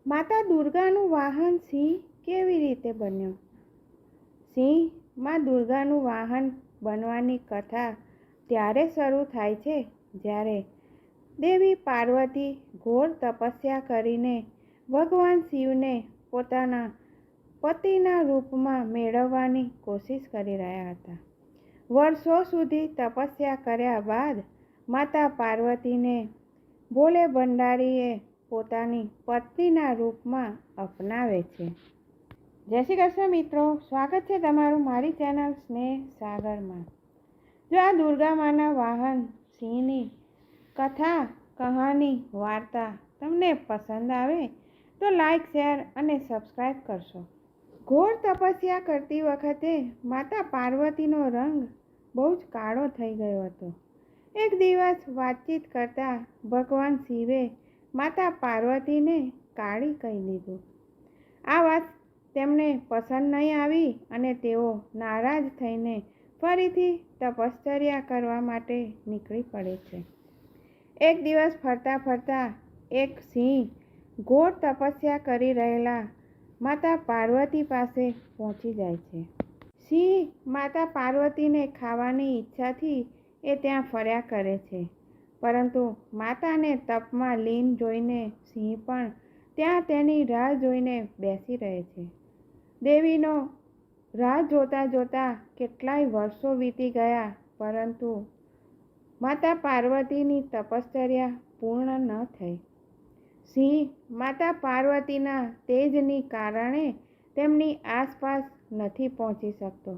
માતા દુર્ગાનું વાહન સિંહ કેવી રીતે બન્યો? સિંહ માં દુર્ગાનું વાહન બનવાની કથા ત્યારે શરૂ થાય છે જ્યારે દેવી પાર્વતી ઘોર તપસ્યા કરીને ભગવાન શિવને પોતાના પતિના રૂપમાં મેળવવાની કોશિશ કરી રહ્યા હતા. વર્ષો સુધી તપસ્યા કર્યા બાદ માતા પાર્વતીને ભોલે ભંડારીએ પોતાની પત્નીના રૂપમાં અપનાવે છે. જય શ્રી કૃષ્ણ મિત્રો, સ્વાગત છે તમારું મારી ચેનલ સ્નેહ સાગરમાં. જો આ દુર્ગા માના વાહન સિંહની કથા, કહાની, વાર્તા તમને પસંદ આવે તો લાઈક, શેર અને સબસ્ક્રાઈબ કરશો. ઘોર તપસ્યા કરતી વખતે માતા પાર્વતીનો રંગ બહુ જ કાળો થઈ ગયો હતો. એક દિવસ વાતચીત કરતા ભગવાન શિવે માતા પાર્વતીને કાળી કહી દીધું. આ વાત તેમને પસંદ નહીં આવી અને તેઓ નારાજ થઈને ફરીથી તપશ્ચર્યા કરવા માટે નીકળી પડે છે. એક દિવસ ફરતા ફરતા એક સિંહ ઘોર તપસ્યા કરી રહેલા માતા પાર્વતી પાસે પહોંચી જાય છે. સિંહ માતા પાર્વતીને ખાવાની ઈચ્છાથી એ ત્યાં ફર્યા કરે છે, પરંતુ માતાને તપમાં લીન જોઈને સિંહ પણ ત્યાં તેની રાહ જોઈને બેસી રહે છે. દેવીનો રાહ જોતાં જોતાં કેટલાય વર્ષો વીતી ગયા, પરંતુ માતા પાર્વતીની તપશ્ચર્યા પૂર્ણ ન થઈ. સિંહ માતા પાર્વતીના તેજની કારણે તેમની આસપાસ નથી પહોંચી શકતો.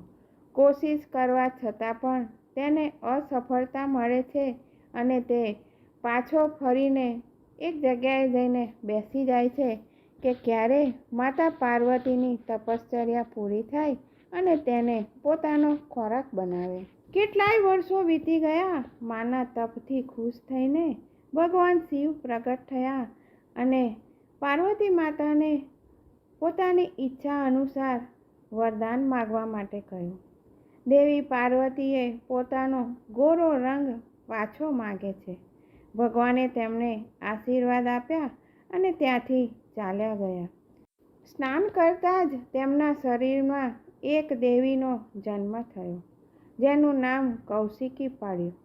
કોશિશ કરવા છતાં પણ તેને અસફળતા મળે છે અને તે પાછો ફરીને એક જગ્યાએ જઈને બેસી જાય છે કે ક્યારે માતા પાર્વતીની તપશ્ચર્યા પૂરી થાય અને તેને પોતાનો ખોરાક બનાવે. કેટલાય વર્ષો વીતી ગયા. માના તપથી ખુશ થઈને ભગવાન શિવ પ્રગટ થયા અને પાર્વતી માતાને પોતાની ઈચ્છા અનુસાર વરદાન માગવા માટે કહ્યું. દેવી પાર્વતીએ પોતાનો ગોરો રંગ પાછો માગે છે. ભગવાને તેમને આશીર્વાદ આપ્યા અને ત્યાંથી ચાલ્યા ગયા. સ્નાન કરતાં જ તેમના શરીરમાં એક દેવીનો જન્મ થયો, જેનું નામ કૌશિકી પાડ્યું.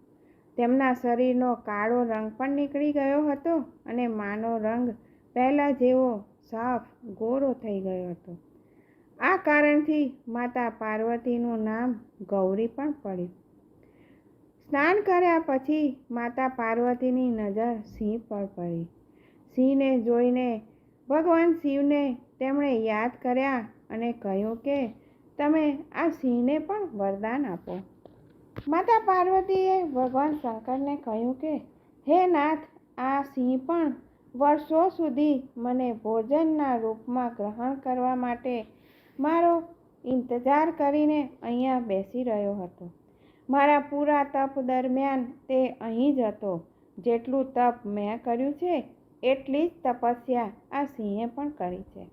તેમના શરીરનો કાળો રંગ પણ નીકળી ગયો હતો અને માનો રંગ પહેલાં જેવો સાફ ગોરો થઈ ગયો હતો. આ કારણથી માતા પાર્વતીનું નામ ગૌરી પણ પડ્યું. સ્નાન કર્યા પછી માતા પાર્વતીની નજર સિંહ પર પડી. સિંહને જોઈને ભગવાન શિવને તેમણે યાદ કર્યા અને કહ્યું કે તમે આ સિંહને પણ વરદાન આપો. માતા પાર્વતીએ ભગવાન શંકરને કહ્યું કે હે નાથ, આ સિંહ પણ વર્ષો સુધી મને ભોજનના રૂપમાં ગ્રહણ કરવા માટે મારો ઇંતજાર કરીને અહીંયા બેસી રહ્યો હતો. મારા પૂરા તપ દરમિયાન તે અહીં જ હતો. જેટલું તપ મેં કર્યું છે એટલી જ તપસ્યા આ સિંહે પણ કરી છે.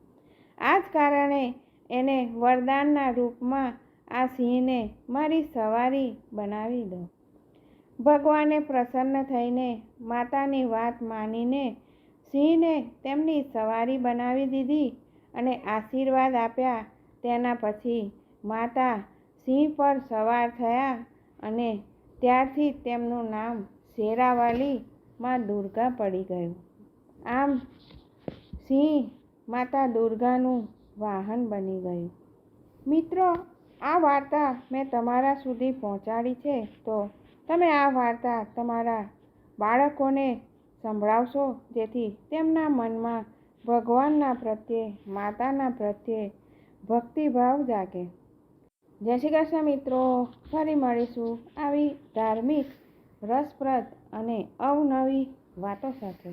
આ જ કારણે એને વરદાનના રૂપમાં આ સિંહને મારી સવારી બનાવી દો. ભગવાને પ્રસન્ન થઈને માતાની વાત માનીને સિંહને તેમની સવારી બનાવી દીધી અને આશીર્વાદ આપ્યા. તેના પછી માતા સિંહ પર સવાર થયા અને ત્યારથી તેમનું નામ શેરાવાલી માં દુર્ગા પડી ગયું. આમ સિંહ માતા દુર્ગાનું વાહન બની ગયું. મિત્રો, આ વાર્તા મેં તમારા સુધી પહોંચાડી છે, તો તમે આ વાર્તા તમારા બાળકોને સંભળાવશો, જેથી તેમના મનમાં ભગવાનના પ્રત્યે, માતાના પ્રત્યે ભક્તિભાવ જાગે. જય શ્રી કૃષ્ણ મિત્રો, ફરી મળીશું આવી ધાર્મિક, રસપ્રદ અને અવનવી વાતો સાથે.